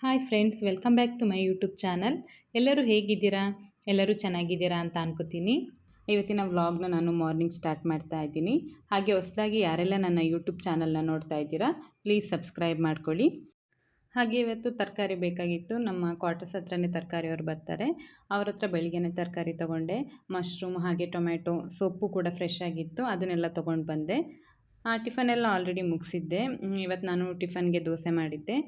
Hi friends, welcome back to my YouTube channel. ಎಲ್ಲರೂ ಹೇಗಿದ್ದೀರಾ? ಎಲ್ಲರೂ ಚೆನ್ನಾಗಿದ್ದೀರಾ ಅಂತ ಅನ್ಕೋತೀನಿ. ಇವತ್ತಿನ ವ್ಲಾಗ್ನ ನಾನು ಮಾರ್ನಿಂಗ್ ಸ್ಟಾರ್ಟ್ ಮಾಡ್ತಾ ಇದ್ದೀನಿ. ಹಾಗೆ ಹೊಸದಾಗಿ ಯಾರೆಲ್ಲ ನನ್ನ ಯೂಟ್ಯೂಬ್ ಚಾನಲ್ನ ನೋಡ್ತಾ ಇದ್ದೀರಾ, ಪ್ಲೀಸ್ ಸಬ್ಸ್ಕ್ರೈಬ್ ಮಾಡ್ಕೊಳ್ಳಿ. ಹಾಗೆ ಇವತ್ತು ತರಕಾರಿ ಬೇಕಾಗಿತ್ತು. ನಮ್ಮ ಕ್ವಾರ್ಟರ್ಸ್ ಹತ್ರನೇ ತರಕಾರಿಯವ್ರು ಬರ್ತಾರೆ. ಅವ್ರ ಹತ್ರ ಬೆಳಿಗ್ಗೆನೇ ತರಕಾರಿ ತೊಗೊಂಡೆ. ಮಶ್ರೂಮ್ ಹಾಗೆ ಟೊಮ್ಯಾಟೊ ಸೊಪ್ಪು ಕೂಡ ಫ್ರೆಶ್ ಆಗಿತ್ತು, ಅದನ್ನೆಲ್ಲ ತೊಗೊಂಡು ಬಂದೆ. ಟಿಫನ್ ಎಲ್ಲ ಆಲ್ರೆಡಿ ಮುಗಿಸಿದ್ದೆ. ಇವತ್ತು ನಾನು ಟಿಫನ್ಗೆ ದೋಸೆ ಮಾಡಿದ್ದೆ.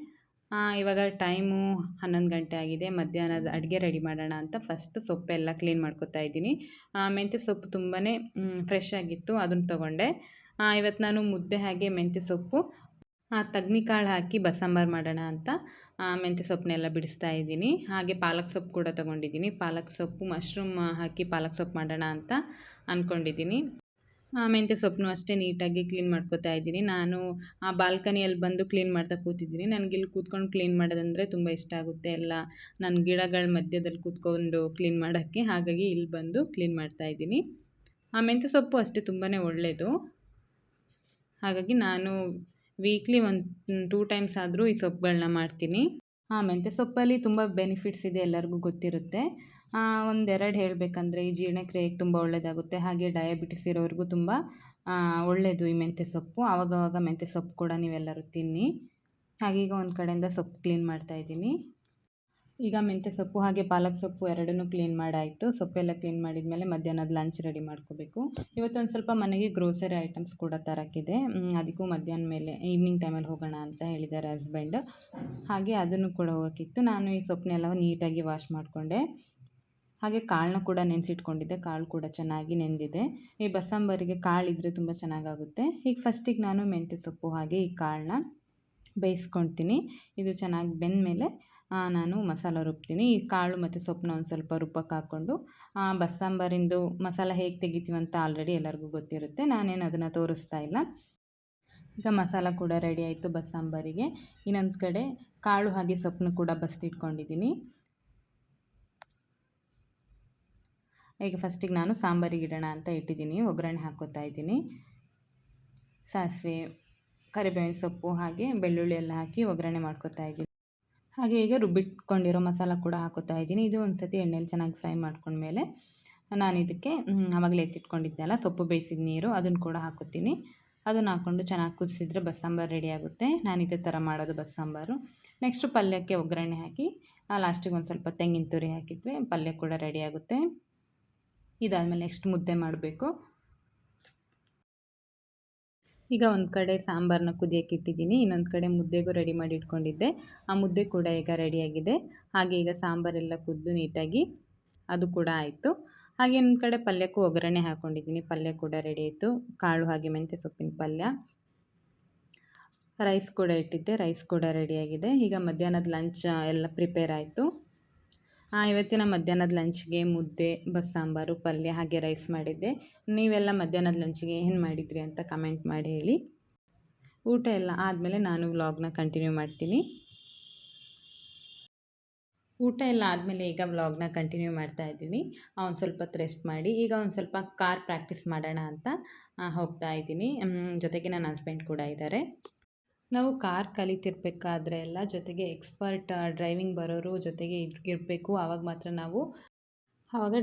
ಇವಾಗ ಟೈಮು 11 ಗಂಟೆ ಆಗಿದೆ. ಮಧ್ಯಾಹ್ನದ ಅಡುಗೆ ರೆಡಿ ಮಾಡೋಣ ಅಂತ ಫಸ್ಟ್ ಸೊಪ್ಪೆಲ್ಲ ಕ್ಲೀನ್ ಮಾಡ್ಕೊತಾ ಇದ್ದೀನಿ. ಮೆಂತ್ಯ ಸೊಪ್ಪು ತುಂಬಾ ಫ್ರೆಶ್ ಆಗಿತ್ತು, ಅದನ್ನು ತೊಗೊಂಡೆ. ಇವತ್ತು ನಾನು ಮುದ್ದೆ ಹಾಗೆ ಮೆಂತ್ಯ ಸೊಪ್ಪು ತಗ್ನಿಕಾಳು ಹಾಕಿ ಬಸ್ಸಾಂಬಾರು ಮಾಡೋಣ ಅಂತ ಮೆಂತ್ಯ ಸೊಪ್ಪನ್ನೆಲ್ಲ ಬಿಡಿಸ್ತಾ ಇದ್ದೀನಿ. ಹಾಗೆ ಪಾಲಕ್ ಸೊಪ್ಪು ಕೂಡ ತೊಗೊಂಡಿದ್ದೀನಿ. ಪಾಲಕ್ ಸೊಪ್ಪು ಮಶ್ರೂಮ್ ಹಾಕಿ ಪಾಲಕ್ ಸೊಪ್ಪು ಮಾಡೋಣ ಅಂತ ಅಂದ್ಕೊಂಡಿದ್ದೀನಿ. ಮೆಂತ್ಯ ಸೊಪ್ಪನ್ನು ಅಷ್ಟೇ ನೀಟಾಗಿ ಕ್ಲೀನ್ ಮಾಡ್ಕೊತಾ ಇದ್ದೀನಿ. ನಾನು ಬಾಲ್ಕನಿಯಲ್ಲಿ ಬಂದು ಕ್ಲೀನ್ ಮಾಡ್ತಾ ಕೂತಿದ್ದೀನಿ. ನನಗಿಲ್ಲಿ ಕೂತ್ಕೊಂಡು ಕ್ಲೀನ್ ಮಾಡೋದಂದರೆ ತುಂಬ ಇಷ್ಟ ಆಗುತ್ತೆ. ಎಲ್ಲ ನನ್ನ ಗಿಡಗಳ ಮಧ್ಯದಲ್ಲಿ ಕೂತ್ಕೊಂಡು ಕ್ಲೀನ್ ಮಾಡೋಕ್ಕೆ, ಹಾಗಾಗಿ ಇಲ್ಲಿ ಬಂದು ಕ್ಲೀನ್ ಮಾಡ್ತಾ ಇದ್ದೀನಿ. ಮೆಂತ್ಯ ಸೊಪ್ಪು ಅಷ್ಟೇ ತುಂಬಾ ಒಳ್ಳೆಯದು. ಹಾಗಾಗಿ ನಾನು ವೀಕ್ಲಿ ಒಂದು 2 ಟೈಮ್ಸ್ ಆದರೂ ಈ ಸೊಪ್ಪುಗಳನ್ನ ಮಾಡ್ತೀನಿ. ಮೆಂತ್ಯ ಸೊಪ್ಪಲ್ಲಿ ತುಂಬ ಬೆನಿಫಿಟ್ಸ್ ಇದೆ, ಎಲ್ಲರಿಗೂ ಗೊತ್ತಿರುತ್ತೆ. ಒಂದೆರಡು ಹೇಳಬೇಕಂದ್ರೆ ಈ ಜೀರ್ಣಕ್ರಿಯೆಗೆ ತುಂಬ ಒಳ್ಳೆಯದಾಗುತ್ತೆ. ಹಾಗೆ ಡಯಾಬಿಟಿಸ್ ಇರೋರಿಗೂ ತುಂಬ ಒಳ್ಳೆಯದು ಈ ಮೆಂತ್ಯ ಸೊಪ್ಪು. ಆವಾಗವಾಗ ಮೆಂತ್ಯ ಸೊಪ್ಪು ಕೂಡ ನೀವೆಲ್ಲರೂ ತಿನ್ನಿ. ಹಾಗೆ ಈಗ ಒಂದು ಕಡೆಯಿಂದ ಸೊಪ್ಪು ಕ್ಲೀನ್ ಮಾಡ್ತಾಯಿದ್ದೀನಿ. ಈಗ ಮೆಂತ್ಯ ಸೊಪ್ಪು ಹಾಗೆ ಪಾಲಕ್ ಸೊಪ್ಪು ಎರಡನ್ನೂ ಕ್ಲೀನ್ ಮಾಡಾಯಿತು. ಸೊಪ್ಪೆಲ್ಲ ಕ್ಲೀನ್ ಮಾಡಿದ್ಮೇಲೆ ಮಧ್ಯಾಹ್ನದ ಲಂಚ್ ರೆಡಿ ಮಾಡ್ಕೋಬೇಕು. ಇವತ್ತೊಂದು ಸ್ವಲ್ಪ ಮನೆಗೆ ಗ್ರೋಸರಿ ಐಟಮ್ಸ್ ಕೂಡ ತರೋಕ್ಕಿದೆ. ಅದಕ್ಕೂ ಮಧ್ಯಾಹ್ನ ಮೇಲೆ ಈವ್ನಿಂಗ್ ಟೈಮಲ್ಲಿ ಹೋಗೋಣ ಅಂತ ಹೇಳಿದ್ದಾರೆ ಹಸ್ಬೆಂಡ್. ಹಾಗೆ ಅದನ್ನು ಕೂಡ ಹೋಗೋಕ್ಕಿತ್ತು. ನಾನು ಈ ಸೊಪ್ಪನ್ನೆಲ್ಲ ನೀಟಾಗಿ ವಾಶ್ ಮಾಡಿಕೊಂಡೆ. ಹಾಗೆ ಕಾಳನ್ನ ಕೂಡ ನೆನೆಸಿಟ್ಕೊಂಡಿದ್ದೆ. ಕಾಳು ಕೂಡ ಚೆನ್ನಾಗಿ ನೆಂದಿದೆ. ಈ ಬಸ್ಸಾಂಬಾರಿಗೆ ಕಾಳಿದ್ರೆ ತುಂಬ ಚೆನ್ನಾಗಾಗುತ್ತೆ. ಈಗ ಫಸ್ಟಿಗೆ ನಾನು ಮೆಂತ್ಯ ಸೊಪ್ಪು ಹಾಗೆ ಈ ಕಾಳನ್ನ ಬೇಯಿಸ್ಕೊಳ್ತೀನಿ. ಇದು ಚೆನ್ನಾಗಿ ಬೆಂದಮೇಲೆ ನಾನು ಮಸಾಲ ರುಬ್ತೀನಿ. ಈ ಕಾಳು ಮತ್ತು ಸೊಪ್ಪನ್ನ ಒಂದು ಸ್ವಲ್ಪ ರುಬ್ಬಕ್ಕೆ ಹಾಕ್ಕೊಂಡು ಬಸ್ಸಾಂಬಾರಿಂದು ಮಸಾಲ ಹೇಗೆ ತೆಗಿತೀವಂತ ಆಲ್ರೆಡಿ ಎಲ್ಲರಿಗೂ ಗೊತ್ತಿರುತ್ತೆ. ನಾನೇನು ಅದನ್ನು ತೋರಿಸ್ತಾ ಇಲ್ಲ. ಈಗ ಮಸಾಲ ಕೂಡ ರೆಡಿ ಆಯಿತು ಬಸ್ಸಾಂಬಾರಿಗೆ. ಇನ್ನೊಂದು ಕಡೆ ಕಾಳು ಹಾಗೆ ಸೊಪ್ಪನ್ನು ಕೂಡ ಬಸ್ತಿಟ್ಕೊಂಡಿದ್ದೀನಿ. ಈಗ ಫಸ್ಟಿಗೆ ನಾನು ಸಾಂಬಾರಿಗೆ ಇಡೋಣ ಅಂತ ಇಟ್ಟಿದ್ದೀನಿ. ಒಗ್ಗರಣೆ ಹಾಕ್ಕೋತಾ ಇದ್ದೀನಿ. ಸಾಸಿವೆ, ಕರಿಬೇವಿನ ಸೊಪ್ಪು ಹಾಗೆ ಬೆಳ್ಳುಳ್ಳಿ ಎಲ್ಲ ಹಾಕಿ ಒಗ್ಗರಣೆ ಮಾಡ್ಕೋತಾ ಇದ್ದೀನಿ. ಹಾಗೆ ಈಗ ರುಬ್ಬಿಟ್ಕೊಂಡಿರೋ ಮಸಾಲ ಕೂಡ ಹಾಕೋತಾ ಇದ್ದೀನಿ. ಇದು ಒಂದು ಸತಿ ಎಣ್ಣೆಲಿ ಚೆನ್ನಾಗಿ ಫ್ರೈ ಮಾಡ್ಕೊಂಡ್ಮೇಲೆ ನಾನು ಇದಕ್ಕೆ ಆವಾಗಲೇ ಎತ್ತಿಟ್ಕೊಂಡಿದ್ದೆನಲ್ಲ ಸೊಪ್ಪು ಬೇಯಿಸಿದ ನೀರು, ಅದನ್ನು ಕೂಡ ಹಾಕೋತೀನಿ. ಅದನ್ನು ಹಾಕ್ಕೊಂಡು ಚೆನ್ನಾಗಿ ಕುದಿಸಿದ್ರೆ ಬಸ್ಸಾಂಬಾರು ರೆಡಿ ಆಗುತ್ತೆ. ನಾನು ಇದೇ ಥರ ಮಾಡೋದು ಬಸ್ಸಾಂಬಾರು. ನೆಕ್ಸ್ಟು ಪಲ್ಯಕ್ಕೆ ಒಗ್ಗರಣೆ ಹಾಕಿ ಲಾಸ್ಟಿಗೆ ಒಂದು ಸ್ವಲ್ಪ ತೆಂಗಿನ ತುರಿ ಹಾಕಿದರೆ ಪಲ್ಯ ಕೂಡ ರೆಡಿ ಆಗುತ್ತೆ. ಇದಾದಮೇಲೆ ನೆಕ್ಸ್ಟ್ ಮುದ್ದೆ ಮಾಡಬೇಕು. ಈಗ ಒಂದು ಕಡೆ ಸಾಂಬಾರನ್ನ ಕುದಿಯೋಕ್ಕೆ ಇಟ್ಟಿದ್ದೀನಿ. ಇನ್ನೊಂದು ಕಡೆ ಮುದ್ದೆಗೂ ರೆಡಿ ಮಾಡಿ ಇಟ್ಕೊಂಡಿದ್ದೆ. ಆ ಮುದ್ದೆ ಕೂಡ ಈಗ ರೆಡಿಯಾಗಿದೆ. ಹಾಗೆ ಈಗ ಸಾಂಬಾರೆಲ್ಲ ಕುದ್ದು ನೀಟಾಗಿ ಅದು ಕೂಡ ಆಯಿತು. ಹಾಗೆ ಇನ್ನೊಂದು ಕಡೆ ಪಲ್ಯಕ್ಕೂ ಒಗ್ಗರಣೆ ಹಾಕ್ಕೊಂಡಿದ್ದೀನಿ. ಪಲ್ಯ ಕೂಡ ರೆಡಿ ಆಯಿತು. ಕಾಳು ಹಾಗೆ ಮೆಂತ್ಯ ಸೊಪ್ಪಿನ ಪಲ್ಯ. ರೈಸ್ ಕೂಡ ಇಟ್ಟಿದ್ದೆ. ರೈಸ್ ಕೂಡ ರೆಡಿಯಾಗಿದೆ. ಈಗ ಮಧ್ಯಾಹ್ನದ ಲಂಚ್ ಎಲ್ಲ ಪ್ರಿಪೇರ್ ಆಯಿತು. ಇವತ್ತಿನ ಮಧ್ಯಾಹ್ನದ ಲಂಚ್ಗೆ ಮುದ್ದೆ, ಬಸ್ಸಾಂಬಾರು, ಪಲ್ಯ ಹಾಗೆ ರೈಸ್ ಮಾಡಿದ್ದೆ. ನೀವೆಲ್ಲ ಮಧ್ಯಾಹ್ನದ ಲಂಚ್ಗೆ ಏನು ಮಾಡಿದ್ರಿ ಅಂತ ಕಮೆಂಟ್ ಮಾಡಿ ಹೇಳಿ. ಊಟ ಎಲ್ಲ ಆದಮೇಲೆ ನಾನು ವ್ಲಾಗ್ನ ಕಂಟಿನ್ಯೂ ಮಾಡ್ತೀನಿ. ಊಟ ಎಲ್ಲ ಆದಮೇಲೆ ಈಗ ವ್ಲಾಗ್ನ ಕಂಟಿನ್ಯೂ ಮಾಡ್ತಾ ಇದ್ದೀನಿ. ಒಂದು ಸ್ವಲ್ಪ ಹೊತ್ತು ರೆಸ್ಟ್ ಮಾಡಿ ಈಗ ಒಂದು ಸ್ವಲ್ಪ ಕಾರ್ ಪ್ರಾಕ್ಟೀಸ್ ಮಾಡೋಣ ಅಂತ ಹೋಗ್ತಾ ಇದ್ದೀನಿ. ಜೊತೆಗೆ ನನ್ನ ಹಸ್ಬೆಂಡ್ ಕೂಡ ಇದ್ದಾರೆ. ನಾವು ಕಾರ್ ಕಲಿತಿರ್ಬೇಕಾದ್ರೆ ಎಲ್ಲ ಜೊತೆಗೆ ಎಕ್ಸ್ಪರ್ಟ್ ಡ್ರೈವಿಂಗ್ ಬರೋರು ಜೊತೆಗೆ ಇರಬೇಕು. ಆವಾಗ ಮಾತ್ರ ನಾವು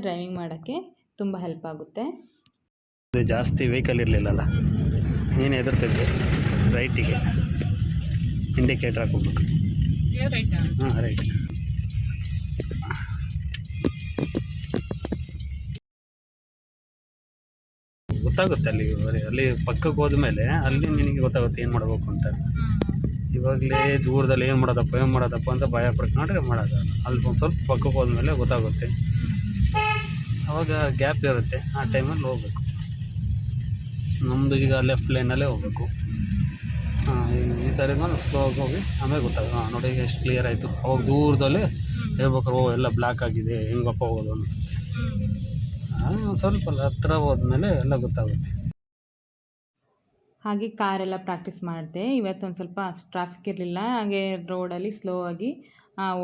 ಡ್ರೈವಿಂಗ್ ಮಾಡೋಕ್ಕೆ ತುಂಬ ಹೆಲ್ಪ್ ಆಗುತ್ತೆ. ಜಾಸ್ತಿ ವೆಹಿಕಲ್ ಇರಲಿಲ್ಲಲ್ಲ, ನೀನು ಎದುರ್ತಿದ್ದೆ ರೈಟಿಗೆ ಇಂಡಿಕೇಟರ್ ಹಾಕೋಬೇಕು. ಹಾಂ ರೈಟ್. ಗೊತ್ತಾಗುತ್ತೆ ಅಲ್ಲಿ ಪಕ್ಕಕ್ಕೆ ಹೋದ್ಮೇಲೆ ಅಲ್ಲಿ ನಿನಗೆ ಗೊತ್ತಾಗುತ್ತೆ ಏನು ಮಾಡಬೇಕು ಅಂತ. ಇವಾಗಲೇ ದೂರದಲ್ಲಿ ಏನು ಮಾಡೋದಪ್ಪ ಅಂತ ಭಯ ಪಡ್ಕೊಂಡ್ರೆ ಮಾಡೋದು. ಅಲ್ಲಿ ಒಂದು ಸ್ವಲ್ಪ ಪಕ್ಕಕ್ಕೆ ಹೋದ್ಮೇಲೆ ಗೊತ್ತಾಗುತ್ತೆ. ಆವಾಗ ಗ್ಯಾಪ್ ಇರುತ್ತೆ, ಆ ಟೈಮಲ್ಲಿ ಹೋಗ್ಬೇಕು. ನಮ್ಮದು ಈಗ ಲೆಫ್ಟ್ ಲೈನಲ್ಲೇ ಹೋಗಬೇಕು. ಈ ಥರ ಸ್ಲೋ ಆಗಿ ಹೋಗಿ ಆಮೇಲೆ ಗೊತ್ತಾಗುತ್ತೆ. ನೋಡಿ ಎಷ್ಟು ಕ್ಲಿಯರ್ ಆಯಿತು. ಅವಾಗ ದೂರದಲ್ಲಿ ಹೇಳ್ಬೇಕಾದ್ರೆ ಎಲ್ಲ ಬ್ಲ್ಯಾಕ್ ಆಗಿದೆ, ಹೆಂಗಪ್ಪ ಹೋಗೋದು ಅನಿಸುತ್ತೆ. ಸ್ವಲ್ಪ ಹತ್ರ ಹೋದ್ಮೇಲೆ ಎಲ್ಲ ಗೊತ್ತಾಗುತ್ತೆ. ಹಾಗೆ ಕಾರೆಲ್ಲ ಪ್ರಾಕ್ಟೀಸ್ ಮಾಡಿದೆ. ಇವತ್ತೊಂದು ಸ್ವಲ್ಪ ಟ್ರಾಫಿಕ್ ಇರಲಿಲ್ಲ. ಹಾಗೆ ರೋಡಲ್ಲಿ ಸ್ಲೋ ಆಗಿ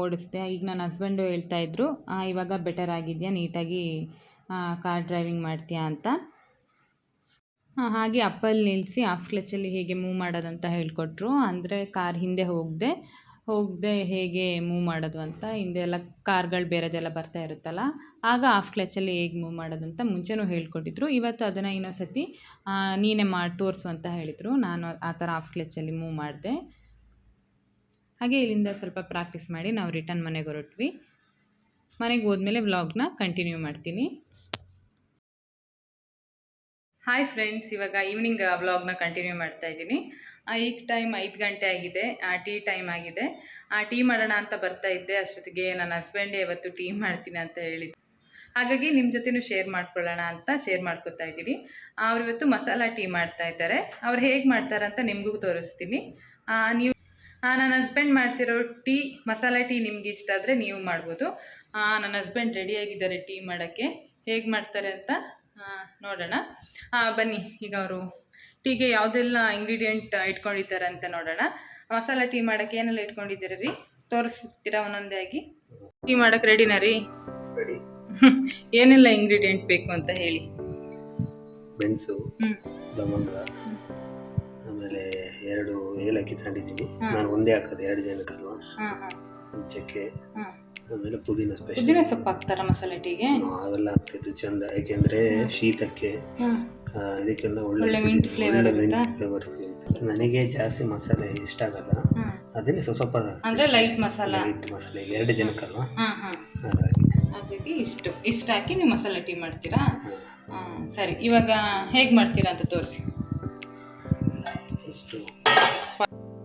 ಓಡಿಸಿದೆ. ಈಗ ನನ್ನ ಹಸ್ಬೆಂಡು ಹೇಳ್ತಾಯಿದ್ರು, ಇವಾಗ ಬೆಟರ್ ಆಗಿದೆಯಾ, ನೀಟಾಗಿ ಕಾರ್ ಡ್ರೈವಿಂಗ್ ಮಾಡ್ತೀಯಾ ಅಂತ. ಹಾಗೆ ಅಪ್ಪಲ್ಲಿ ನಿಲ್ಲಿಸಿ ಆಫ್ ಕ್ಲಚಲ್ಲಿ ಹೇಗೆ ಮೂವ್ ಮಾಡೋದಂತ ಹೇಳಿಕೊಟ್ರು. ಅಂದರೆ ಕಾರ್ ಹಿಂದೆ ಹೋಗದೆ ಹೋಗದೆ ಹೇಗೆ ಮೂವ್ ಮಾಡೋದು ಅಂತ, ಹಿಂದೆ ಎಲ್ಲ ಕಾರ್ಗಳು ಬೇರೆದೆಲ್ಲ ಬರ್ತಾ ಇರುತ್ತಲ್ಲ, ಆಗ ಹಾಫ್ ಕ್ಲಚಲ್ಲಿ ಹೇಗೆ ಮೂವ್ ಮಾಡೋದು ಅಂತ ಮುಂಚೆನೂ ಹೇಳ್ಕೊಟ್ಟಿದ್ರು. ಇವತ್ತು ಅದನ್ನು ಇನ್ನೊಂದು ಸತಿ ನೀನೇ ಮಾಡಿ ತೋರಿಸು ಅಂತ ಹೇಳಿದರು. ನಾನು ಆ ಥರ ಹಾಫ್ ಕ್ಲಚಲ್ಲಿ ಮೂವ್ ಮಾಡಿದೆ. ಹಾಗೆ ಇಲ್ಲಿಂದ ಸ್ವಲ್ಪ ಪ್ರಾಕ್ಟೀಸ್ ಮಾಡಿ ನಾವು ರಿಟರ್ನ್ ಮನೆಗೆ ಹೊರಟ್ವಿ. ಮನೆಗೆ ಹೋದ್ಮೇಲೆ ವ್ಲಾಗ್ನ ಕಂಟಿನ್ಯೂ ಮಾಡ್ತೀನಿ. ಹಾಯ್ ಫ್ರೆಂಡ್ಸ್, ಇವಾಗ ಈವ್ನಿಂಗ್ ವ್ಲಾಗ್ನ ಕಂಟಿನ್ಯೂ ಮಾಡ್ತಾ ಇದ್ದೀನಿ. ಈಗ ಟೈಮ್ 5 ಗಂಟೆ ಆಗಿದೆ, ಟೀ ಟೈಮ್ ಆಗಿದೆ. ಟೀ ಮಾಡೋಣ ಅಂತ ಬರ್ತಾ ಇದ್ದೆ. ಅಷ್ಟೊತ್ತಿಗೆ ನನ್ನ ಹಸ್ಬೆಂಡೇ ಇವತ್ತು ಟೀ ಮಾಡ್ತೀನಿ ಅಂತ ಹೇಳಿದ್ರು. ಹಾಗಾಗಿ ನಿಮ್ಮ ಜೊತೆನೂ ಶೇರ್ ಮಾಡ್ಕೊಳ್ಳೋಣ ಅಂತ ಶೇರ್ ಮಾಡ್ಕೊತಾ ಇದ್ದೀನಿ. ಅವ್ರು ಇವತ್ತು ಮಸಾಲ ಟೀ ಮಾಡ್ತಾ ಇದ್ದಾರೆ. ಅವ್ರು ಹೇಗೆ ಮಾಡ್ತಾರೆ ಅಂತ ನಿಮಗೂ ತೋರಿಸ್ತೀನಿ. ನೀವು ನನ್ನ ಹಸ್ಬೆಂಡ್ ಮಾಡ್ತಿರೋ ಟೀ, ಮಸಾಲ ಟೀ ನಿಮ್ಗೆ ಇಷ್ಟ ಆದರೆ ನೀವು ಮಾಡ್ಬೋದು. ನನ್ನ ಹಸ್ಬೆಂಡ್ ರೆಡಿಯಾಗಿದ್ದಾರೆ ಟೀ ಮಾಡೋಕ್ಕೆ. ಹೇಗೆ ಮಾಡ್ತಾರೆ ಅಂತ ನೋಡೋಣ ಬನ್ನಿ. ಈಗ ಅವರು ಟೀಗೆ ಯಾವುದೆಲ್ಲ ಇಂಗ್ರೀಡಿಯೆಂಟ್ ಇಟ್ಕೊಂಡಿದ್ದಾರೆ ಅಂತ ನೋಡೋಣ. ಮಸಾಲ ಟೀ ಮಾಡೋಕ್ಕೆ ಏನೆಲ್ಲ ಇಟ್ಕೊಂಡಿದ್ದೀರ ರೀ, ತೋರಿಸ್ತೀರಾ ಒಂದೊಂದೇ ಆಗಿ? ಟೀ ಮಾಡೋಕ್ಕೆ ರೆಡಿನಾ ರೀ? ರೆಡಿ. ಏನೆಲ್ಲ ಇಂಗ್ರೀಡಿಯೆಂಟ್ ಬೇಕು ಅಂತ ಹೇಳಿ. ಮೆಣಸು, ಲವಂಗ, ಆಮೇಲೆ 2 ಏಲಕ್ಕಿ ತಗೊಂಡಿದ್ದೀನಿ. ನಾನು ಒಂದೇ ಹಾಕೋದು 2 ಜನಕ್ಕಲ್ವಾ. ಚಕ್ಕೆ, ಆಮೇಲೆ ಪುದೀನ ಸೊಪ್ಪು ಹಾಕ್ತಾರ ಮಸಾಲೆ ಟೀಗೆ? ಅವೆಲ್ಲ ಹಾಕ್ತಿದ್ದು ಚಂದ, ಯಾಕೆಂದರೆ ಶೀತಕ್ಕೆ ಇದಕ್ಕೆಲ್ಲ ಒಳ್ಳೆ ಮಿಂಟ್ ಫ್ಲೇವರ್ ನನಗೆ ಜಾಸ್ತಿ ಮಸಾಲೆ ಇಷ್ಟ ಆಗಲ್ಲ. ಅದನ್ನೇ ಸ್ವಲ್ಪ ಅಂದರೆ ಲೈಟ್ ಮಸಾಲೆ 2 ಜನಕ್ಕಲ್ವಾ, ಹಾಗಾಗಿ ಇಷ್ಟು ಹಾಕಿ ನೀವು ಮಸಾಲೆ ಟೀ ಮಾಡ್ತೀರಾ? ಸರಿ, ಇವಾಗ ಹೇಗೆ ಮಾಡ್ತೀರಾ ಅಂತ ತೋರಿಸಿ.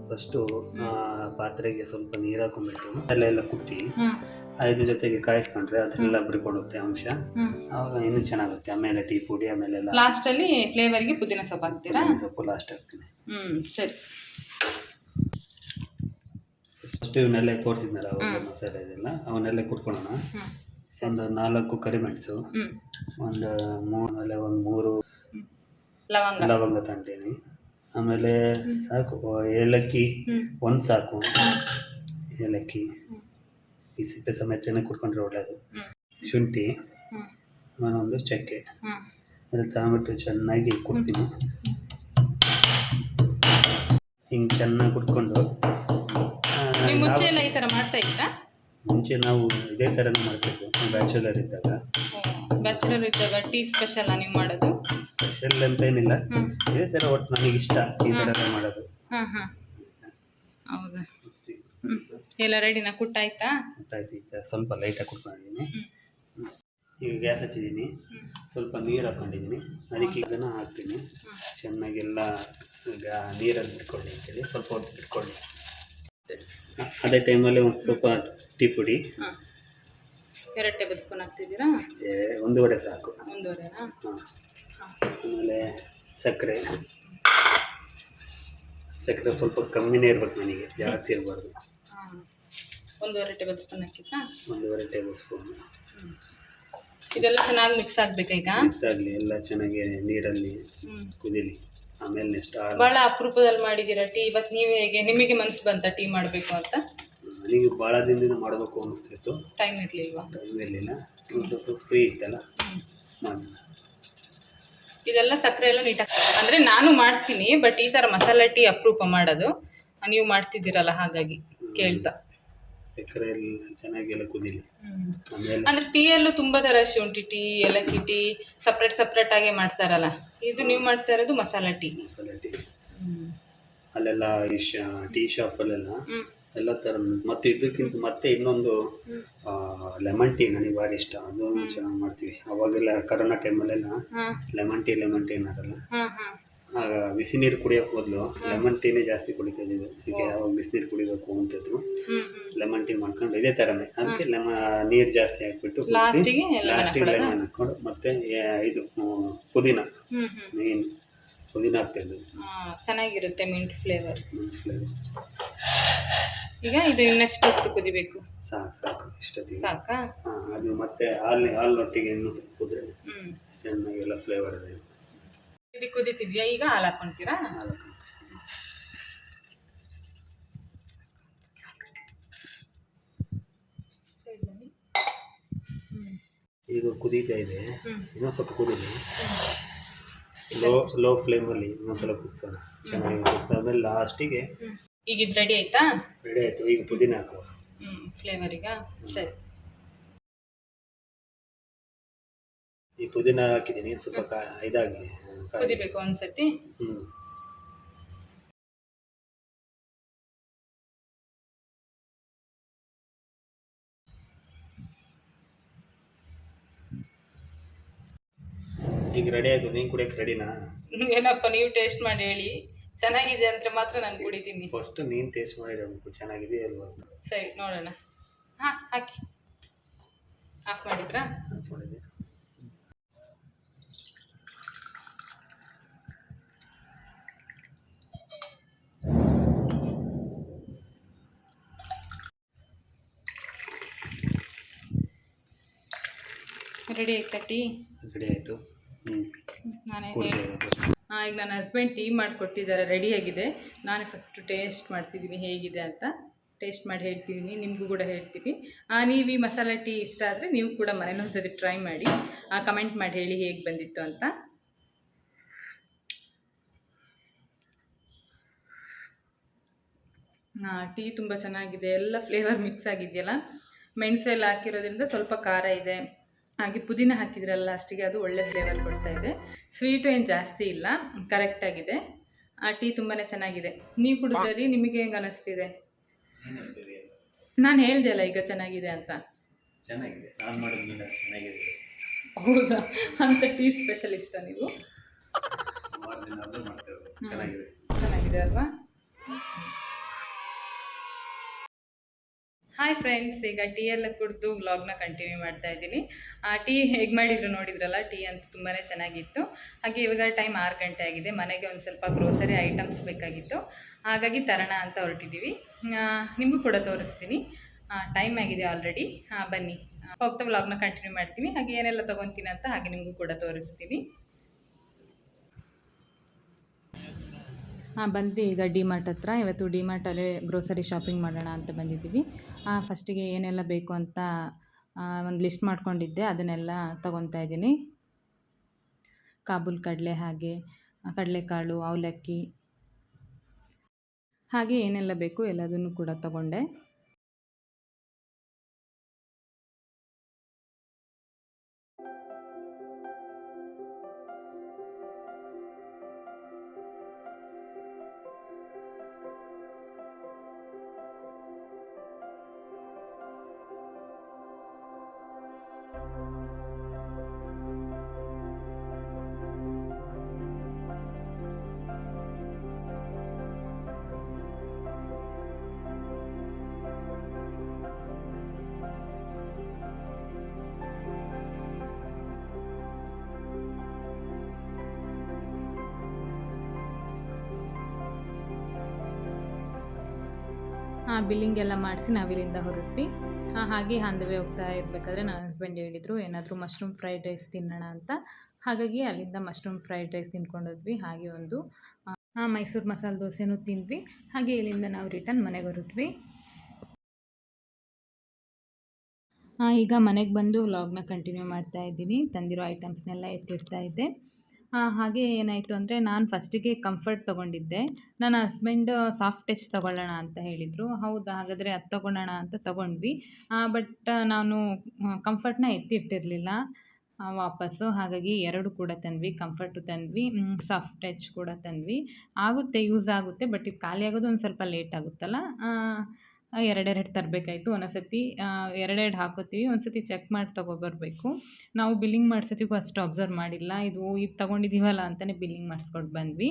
ಫಸ್ಟು ಪಾತ್ರೆಗೆ ಸ್ವಲ್ಪ ನೀರು ಹಾಕೊಂಡ್ಬಿಟ್ಟು ಅಲ್ಲೆಲ್ಲ ಕುಟ್ಟಿ ಇದ್ರ ಜೊತೆಗೆ ಕಾಯಿಸ್ಕೊಂಡ್ರೆ ಅದೆಲ್ಲ ಬಿಡ್ಕೊಡುತ್ತೆ ಅಂಶ, ಆವಾಗ ಇನ್ನೂ ಚೆನ್ನಾಗುತ್ತೆ. ಆಮೇಲೆ ಟೀ ಪುಡಿ, ಆಮೇಲೆ ಲಾಸ್ಟಲ್ಲಿ ಫ್ಲೇವರ್ಗೆ ಪುದೀನ ಸೊಪ್ಪು ಹಾಕ್ತೀರಾ? ಸೊಪ್ಪು ಲಾಸ್ಟ್ ಹಾಕ್ತೀನಿ. ಸರಿ. ಫಸ್ಟ್ ಇವನ್ನೆಲ್ಲ ತೋರಿಸಿದ್ನಲ್ಲ ಅವಾಗ ಮಸಾಲೆ ಇದೆಲ್ಲ, ಅವನ್ನೆಲ್ಲ ಕುಟ್ಕೊಳ್ಳೋಣ. ಒಂದು 4 ಕರಿಮೆಣಸು, ಒಂದು 3 ಲವಂಗ ತಂಡೀನಿ. ಆಮೇಲೆ ಸಾಕು, ಏಲಕ್ಕಿ 1 ಸಾಕು. ಏಲಕ್ಕಿ ಈ ಸಿಪ್ಪೆ ಸಮೇತನೇ ಕುಟ್ಕೊಂಡ್ರೆ ಒಳ್ಳೆಯದು. ಶುಂಠಿ, ಆಮೇಲೆ ಒಂದು ಚಕ್ಕೆ, ಅದು ತಗೊಂಬಿಟ್ಟು ಚೆನ್ನಾಗಿ ಕುಟ್ತೀನಿ. ಹಿಂಗೆ ಚೆನ್ನಾಗಿ ಕುಟ್ಕೊಂಡು, ಮುಂಚೆ ಎಲ್ಲ ಈ ಥರ ಮಾಡ್ತಾ ಇದ್ರಾ? ಮುಂಚೆ ನಾವು ಇದೇ ಥರನೇ ಮಾಡ್ತಿದ್ವು ಬ್ಯಾಚುಲರ್ ಇದ್ದಾಗ. ಟೀ ಸ್ಪೆಷಲ್ ನೀವು ಮಾಡೋದು? ಸ್ಪೆಷಲ್ ಅಂತ ಏನಿಲ್ಲ, ಇದೇ ಥರ. ಒಟ್ಟು ನನಗಿಷ್ಟ ಈ ಥರ ಮಾಡೋದು. ಹೌದಾ? ಎಲ್ಲ ರೆಡಿನಾ? ಕುಟ್ಟಾಯ್ತಾ? ಕುಟ್ಟಾಯ್ತು. ಈಗ ಸ್ವಲ್ಪ ಲೈಟಾಗಿ ಕುಟ್ಕೊಂಡಿದ್ದೀನಿ. ಈಗ ಗ್ಯಾಸ್ ಹಚ್ಚಿದ್ದೀನಿ, ಸ್ವಲ್ಪ ನೀರು ಹಾಕ್ಕೊಂಡಿದ್ದೀನಿ. ಅದಕ್ಕೆ ಇದನ್ನು ಹಾಕ್ತೀನಿ. ಚೆನ್ನಾಗೆಲ್ಲ ಈಗ ನೀರಲ್ಲಿ ಬಿಟ್ಕೊಳ್ಳಿ ಅಂತೇಳಿ ಸ್ವಲ್ಪ ಹೊತ್ತು ಬಿಟ್ಕೊಳ್ಳಿ. ಅದೇ ಟೈಮಲ್ಲಿ ಒಂದು ಸ್ವಲ್ಪ ಟೀ ಪುಡಿ 2 ಟೇಬಲ್ ಸ್ಪೂನ್ ಹಾಕ್ತಿದ್ದೀರಾ? 1.5 ಸಾಕು. 1.5ನಾ? ಆಮೇಲೆ ಸಕ್ಕರೆ ಸ್ವಲ್ಪ ಕಮ್ಮಿನೇ ಇರ್ಬೇಕು, ನನಗೆ ಜಾಸ್ತಿ ಇರಬಾರ್ದು. 1.5 ಟೇಬಲ್ ಸ್ಪೂನ್ ಹಾಕಿದ್ರಾ? 1.5 table spoon. ಇದೆಲ್ಲ ಚೆನ್ನಾಗಿ ಮಿಕ್ಸ್ ಆಗಬೇಕಾ? ಈಗ ಮಿಕ್ಸ್ ಆಗಲಿ, ಎಲ್ಲ ಚೆನ್ನಾಗಿ ನೀರಲ್ಲಿ ಕುದೀಲಿ. ಆಮೇಲೆ ನೆಕ್ಸ್ಟ್ ಭಾಳ ಅಪರೂಪದಲ್ಲಿ ಮಾಡಿದ್ದೀರಾ ಟೀ. ಇವತ್ತು ನೀವು ನಿಮಗೆ ಮನಸ್ಸು ಬಂತ ಟೀ ಮಾಡಬೇಕು ಅಂತ? ನನಗೆ ಭಾಳ ದಿನದಿಂದ ಮಾಡಬೇಕು ಅನ್ನಿಸ್ತಿತ್ತು, ಟೈಮ್ ಇರಲಿಲ್ಲ. ಸ್ವಲ್ಪ ಫ್ರೀ ಇತ್ತಲ್ಲ, ಮಾಡಿ. ಇದೆಲ್ಲ ಸಕ್ಕರೆ ಎಲ್ಲ ನೀಟಾಗಿ, ಅಂದರೆ ನಾನು ಮಾಡ್ತೀನಿ, ಬಟ್ ಈ ಥರ ಮಸಾಲೆ ಟೀ ಅಪರೂಪ ಮಾಡೋದು. ನೀವು ಮಾಡ್ತಿದ್ದೀರಲ್ಲ, ಹಾಗಾಗಿ ಕೇಳ್ತಾ. ಸಕ್ಕರೆ ಎಲ್ಲ ಚೆನ್ನಾಗೆಲ್ಲ ಕುದೀಲಿ. ಅಂದರೆ ಟೀಯಲ್ಲೂ ತುಂಬ ಥರ, ಶುಂಠಿ ಟೀ, ಏಲಕ್ಕಿ ಟೀ ಸಪ್ರೇಟಾಗೇ ಮಾಡ್ತಾರಲ್ಲ. ಇದು ನೀವು ಮಾಡ್ತಾ ಇರೋದು ಮಸಾಲೆ ಟೀ. ಅಲ್ಲೆಲ್ಲ ಟೀ ಶಾಪಲ್ಲೆಲ್ಲ ಎಲ್ಲ ಥರ. ಮತ್ತು ಇದಕ್ಕಿಂತ ಮತ್ತೆ ಇನ್ನೊಂದು ಲೆಮನ್ ಟೀ ನನಗೆ ಭಾರಿ ಇಷ್ಟ. ಅದನ್ನು ಚೆನ್ನಾಗಿ ಮಾಡ್ತೀವಿ. ಅವಾಗೆಲ್ಲ ಕರೋನಾ ಟೈಮಲ್ಲೆಲ್ಲ ಲೆಮನ್ ಟೀ ಅನ್ನೋದಲ್ಲ, ಆಗ ಬಿಸಿ ನೀರು ಕುಡಿಯೋಕೆ ಬದಲು ಲೆಮನ್ ಟೀನೇ ಜಾಸ್ತಿ ಕುಡಿತಾ ಇದ್ದಿದ್ದು. ಅದಕ್ಕೆ ಅವಾಗ ಬಿಸಿನೀರು ಕುಡಿಬೇಕು ಅಂತಿದ್ರು. ಲೆಮನ್ ಟೀ ಮಾಡ್ಕೊಂಡು ಇದೇ ಥರನೇ, ಅದಕ್ಕೆ ನೀರು ಜಾಸ್ತಿ ಹಾಕ್ಬಿಟ್ಟು ಲಾಸ್ಟಿಗೆ ಲೆಮನ್ ಹಾಕ್ಕೊಂಡು, ಮತ್ತು ಇದು ಪುದೀನ, ಮೇನ್ ಪುದೀನ ಹಾಕ್ತಿದ್ದು ಚೆನ್ನಾಗಿರುತ್ತೆ. Mint flavour. ಈಗ ಇದು ಇನ್ನಷ್ಟು ಹೊತ್ತು ಕುದಿಬೇಕು? ಸಾಕು ಇಷ್ಟೊತ್ತಿಗೆ ಸಾಕಾ? ಅದು ಮತ್ತೆ ಹಾಲಿನೊಟ್ಟಿಗೆ ಇನ್ನೂ ಸ್ವಲ್ಪ ಕುದ್ರೆ ಚೆನ್ನಾಗೆಲ್ಲ ಫ್ಲೇವರ್ ಇದೆ. ಇದು ಕುದೀತಿದ್ಯಾ? ಈಗ ಹಾಲು ಹಾಕ್ಕೊಳ್ತೀರಾ? ಈಗ ಕುದೀತಾ ಇದೆ, ಇನ್ನೂ ಸ್ವಲ್ಪ ಕುದೀಲಿ. ಲೋ ಫ್ಲೇಮಲ್ಲಿ ಇನ್ನೊಂದು ಸಲ ಕುದಿಸೋಣ. ಚೆನ್ನಾಗಿ ಕುದಿಸಾದ್ಮೇಲೆ ಲಾಸ್ಟಿಗೆ ಈಗ ಇದು ರೆಡಿ ಆಯಿತಾ? ರೆಡಿ ಆಯಿತು. ಈಗ ಪುದೀನ ಹಾಕುವ. ಫ್ಲೇವರಿಗಾ? ಸರಿ. ಈ ಪುದೀನ ಹಾಕಿದ್ದೀನಿ, ಸ್ವಲ್ಪ ಇದಾಗಲಿ, ಕುದಿಬೇಕು ಒಂದ್ಸತಿ. ಈಗ ರೆಡಿ ಆಯಿತು. ನೀನು ಕುಡಿಯೋಕೆ ರೆಡಿನಾ? ಏನಪ್ಪ, ನೀವು ಟೇಸ್ಟ್ ಮಾಡಿ ಹೇಳಿ. ಚೆನ್ನಾಗಿದೆ ಅಂದರೆ ಮಾತ್ರ ನಾನು ಕುಡಿತೀನಿ. ಫಸ್ಟ್ ನೀನು ಟೇಸ್ಟ್ ಮಾಡಿ ಹೇಳ್ಬೇಕು ಚೆನ್ನಾಗಿದೆ ಅಲ್ವಾ ಅಂತ. ಸರಿ, ನೋಡೋಣ. ಹಾಂ, ಹಾಕಿ. ಆಫ್ ಮಾಡಿದ್ರಾ? ಆಫ್ ಮಾಡಿದ್ದೆ. ರೆಡಿ ಆಯ್ತಾ ಟೀ? ರೆಡಿ ಆಯಿತು. ನಾನೇ ಈಗ ನನ್ನ ಹಸ್ಬೆಂಡ್ ಟೀ ಮಾಡಿಕೊಟ್ಟಿದ್ದಾರೆ, ರೆಡಿಯಾಗಿದೆ. ನಾನೇ ಫಸ್ಟು ಟೇಸ್ಟ್ ಮಾಡ್ತಿದ್ದೀನಿ ಹೇಗಿದೆ ಅಂತ. ಟೇಸ್ಟ್ ಮಾಡಿ ಹೇಳ್ತಿದ್ದೀನಿ, ನಿಮಗೂ ಕೂಡ ಹೇಳ್ತೀನಿ. ನೀವು ಈ ಮಸಾಲೆ ಟೀ ಇಷ್ಟ ಆದರೆ ನೀವು ಕೂಡ ಮನೇಲಿ ಒಂದ್ಸತಿ ಟ್ರೈ ಮಾಡಿ, ಕಮೆಂಟ್ ಮಾಡಿ ಹೇಳಿ ಹೇಗೆ ಬಂದಿತ್ತು ಅಂತ. ಟೀ ತುಂಬ ಚೆನ್ನಾಗಿದೆ, ಎಲ್ಲ ಫ್ಲೇವರ್ ಮಿಕ್ಸ್ ಆಗಿದೆಯಲ್ಲ. ಮೆಣಸೆಲ್ಲ ಹಾಕಿರೋದ್ರಿಂದ ಸ್ವಲ್ಪ ಖಾರ ಇದೆ, ಹಾಗೆ ಪುದೀನ ಹಾಕಿದ್ರಲ್ಲ ಅಷ್ಟಿಗೆ ಅದು ಒಳ್ಳೆ ಫ್ಲೇವರ್ ಕೊಡ್ತಾ ಇದೆ. ಸ್ವೀಟು ಏನು ಜಾಸ್ತಿ ಇಲ್ಲ, ಕರೆಕ್ಟಾಗಿದೆ. ಟೀ ತುಂಬಾ ಚೆನ್ನಾಗಿದೆ. ನೀವು ಕುಡಿದ್ರಿ, ನಿಮಗೆ ಹೆಂಗೆ ಅನ್ನಿಸ್ತಿದೆ? ನಾನು ಹೇಳ್ದೆ ಅಲ್ಲ ಈಗ ಚೆನ್ನಾಗಿದೆ ಅಂತ. ಚೆನ್ನಾಗಿದೆ, ನಾನು ಮಾಡಿದ್ಮೇಲೆ ಚೆನ್ನಾಗಿದೆ. ಹೌದಾ? ಅಂತ ಟೀ ಸ್ಪೆಷಲಿಸ್ಟ ನೀವು? ಚೆನ್ನಾಗಿದೆ ಅಲ್ವಾ? ಹಾಯ್ ಫ್ರೆಂಡ್ಸ್, ಈಗ ಟೀ ಎಲ್ಲ ಕುಡಿದು ವ್ಲಾಗ್ನ ಕಂಟಿನ್ಯೂ ಮಾಡ್ತಾ ಇದ್ದೀನಿ. ಟೀ ಹೇಗೆ ಮಾಡಿದ್ರು ನೋಡಿದ್ರಲ್ಲ, ಟೀ ಅಂತೂ ತುಂಬಾ ಚೆನ್ನಾಗಿತ್ತು. ಹಾಗೆ ಇವಾಗ ಟೈಮ್ 6 ಗಂಟೆ ಆಗಿದೆ. ಮನೆಗೆ ಒಂದು ಸ್ವಲ್ಪ ಗ್ರೋಸರಿ ಐಟಮ್ಸ್ ಬೇಕಾಗಿತ್ತು, ಹಾಗಾಗಿ ತರೋಣ ಅಂತ ಹೊರಟಿದ್ದೀವಿ. ನಿಮಗೂ ಕೂಡ ತೋರಿಸ್ತೀನಿ. ಟೈಮ್ ಆಗಿದೆ ಆಲ್ರೆಡಿ. ಬನ್ನಿ, ಹೋಗ್ತಾ ವ್ಲಾಗ್ನ ಕಂಟಿನ್ಯೂ ಮಾಡ್ತೀನಿ. ಹಾಗೆ ಏನೆಲ್ಲ ತೊಗೊತೀನಿ ಅಂತ ಹಾಗೆ ನಿಮಗೂ ಕೂಡ ತೋರಿಸ್ತೀನಿ. ಬಂದ್ವಿ ಈಗ ಡಿಮಾರ್ಟ್ ಹತ್ರ. ಇವತ್ತು ಡಿಮಾರ್ಟಲ್ಲೇ ಗ್ರೋಸರಿ ಶಾಪಿಂಗ್ ಮಾಡೋಣ ಅಂತ ಬಂದಿದ್ದೀವಿ. ಫಸ್ಟಿಗೆ ಏನೆಲ್ಲ ಬೇಕು ಅಂತ ಒಂದು ಲಿಸ್ಟ್ ಮಾಡ್ಕೊಂಡಿದ್ದೆ, ಅದನ್ನೆಲ್ಲ ತೊಗೊತಾ ಇದ್ದೀನಿ. ಕಾಬೂಲ್ ಕಡಲೆ, ಹಾಗೆ ಕಡಲೆಕಾಳು, ಅವಲಕ್ಕಿ, ಹಾಗೆ ಏನೆಲ್ಲ ಬೇಕು ಎಲ್ಲದನ್ನು ಕೂಡ ತೊಗೊಂಡೆ. ಬಿಲ್ಲಿಂಗ್ ಎಲ್ಲ ಮಾಡಿಸಿ ನಾವಿಲ್ಲಿಂದ ಹೊರಟ್ವಿ. ಹಾಗೆ ಹಂದವೇ ಹೋಗ್ತಾ ಇರಬೇಕಾದ್ರೆ ನನ್ನ ಹಸ್ಬೆಂಡ್ ಹೇಳಿದರು ಏನಾದರೂ ಮಶ್ರೂಮ್ ಫ್ರೈಡ್ ರೈಸ್ ತಿನ್ನೋಣ ಅಂತ. ಹಾಗಾಗಿ ಅಲ್ಲಿಂದ ಮಶ್ರೂಮ್ ಫ್ರೈಡ್ ರೈಸ್ ತಿನ್ಕೊಂಡೋದ್ವಿ. ಹಾಗೆ ಒಂದು ಮೈಸೂರು ಮಸಾಲೆ ದೋಸೆನೂ ತಿಂದ್ವಿ. ಹಾಗೆ ಇಲ್ಲಿಂದ ನಾವು ರಿಟರ್ನ್ ಮನೆಗೆ ಹೊರಟ್ವಿ. ಈಗ ಮನೆಗೆ ಬಂದು ವ್ಲಾಗ್ನ ಕಂಟಿನ್ಯೂ ಮಾಡ್ತಾ ಇದ್ದೀನಿ. ತಂದಿರೋ ಐಟಮ್ಸ್ನೆಲ್ಲ ಎತ್ತಿಡ್ತಾ ಇದ್ದೆ. ಹಾಗೆ ಏನಾಯಿತು ಅಂದರೆ, ನಾನು ಫಸ್ಟಿಗೆ ಕಂಫರ್ಟ್ ತೊಗೊಂಡಿದ್ದೆ. ನನ್ನ ಹಸ್ಬೆಂಡ್ ಸಾಫ್ಟ್ ಟಚ್ ತೊಗೊಳ್ಳೋಣ ಅಂತ ಹೇಳಿದರು. ಹೌದಾ, ಹಾಗಾದರೆ ಅದು ತೊಗೊಳ್ಳೋಣ ಅಂತ ತೊಗೊಂಡ್ವಿ. ಬಟ್ ನಾನು ಕಂಫರ್ಟ್ನ ಎತ್ತಿಟ್ಟಿರಲಿಲ್ಲ ವಾಪಸ್ಸು. ಹಾಗಾಗಿ 2 ಕೂಡ ತಂದ್ವಿ. ಕಂಫರ್ಟು ತಂದ್ವಿ, ಸಾಫ್ಟ್ ಟಚ್ ಕೂಡ ತಂದ್ವಿ. ಆಗುತ್ತೆ, ಯೂಸ್ ಆಗುತ್ತೆ. ಬಟ್ ಇದು ಖಾಲಿ ಆಗೋದು ಒಂದು ಸ್ವಲ್ಪ ಲೇಟ್ ಆಗುತ್ತಲ್ಲ, 2 ತರಬೇಕಾಯ್ತು. ಒಂದೊಂದು ಸತಿ 2 ಹಾಕೋತೀವಿ, ಒಂದು ಸತಿ ಚೆಕ್ ಮಾಡಿ ತೊಗೊಬರ್ಬೇಕು. ನಾವು ಬಿಲ್ಲಿಂಗ್ ಮಾಡ್ಸೋತಿಗೂ ಅಷ್ಟು ಅಬ್ಸರ್ವ್ ಮಾಡಿಲ್ಲ. ಇದು ತೊಗೊಂಡಿದ್ದೀವಲ್ಲ ಅಂತಲೇ ಬಿಲ್ಲಿಂಗ್ ಮಾಡಿಸ್ಕೊಂಡು ಬಂದ್ವಿ.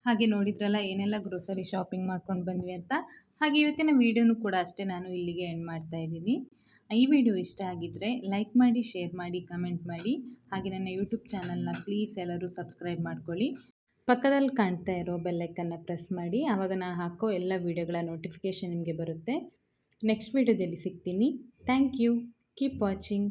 ಹಾಗೆ ನೋಡಿದ್ರಲ್ಲ ಏನೆಲ್ಲ ಗ್ರೋಸರಿ ಶಾಪಿಂಗ್ ಮಾಡ್ಕೊಂಡು ಬಂದ್ವಿ ಅಂತ. ಹಾಗೆ ಇವತ್ತಿನ ವೀಡಿಯೋನೂ ಕೂಡ ಅಷ್ಟೇ, ನಾನು ಇಲ್ಲಿಗೆ ಎಂಡ್ ಮಾಡ್ತಾ ಇದ್ದೀನಿ. ಈ ವಿಡಿಯೋ ಇಷ್ಟ ಆಗಿದ್ದರೆ ಲೈಕ್ ಮಾಡಿ, ಶೇರ್ ಮಾಡಿ, ಕಮೆಂಟ್ ಮಾಡಿ. ಹಾಗೆ ನನ್ನ ಯೂಟ್ಯೂಬ್ ಚಾನಲ್ನ ಪ್ಲೀಸ್ ಎಲ್ಲರೂ ಸಬ್ಸ್ಕ್ರೈಬ್ ಮಾಡ್ಕೊಳ್ಳಿ. ಪಕ್ಕದಲ್ಲಿ ಕಾಣ್ತಾ ಇರೋ ಬೆಲ್ಲೈಕನ್ನ ಪ್ರೆಸ್ ಮಾಡಿ, ಆವಾಗ ನಾನು ಹಾಕೋ ಎಲ್ಲ ವೀಡಿಯೋಗಳ ನೋಟಿಫಿಕೇಷನ್ ನಿಮಗೆ ಬರುತ್ತೆ. ನೆಕ್ಸ್ಟ್ ವೀಡಿಯೋದಲ್ಲಿ ಸಿಗ್ತೀನಿ. Thank you. Keep watching.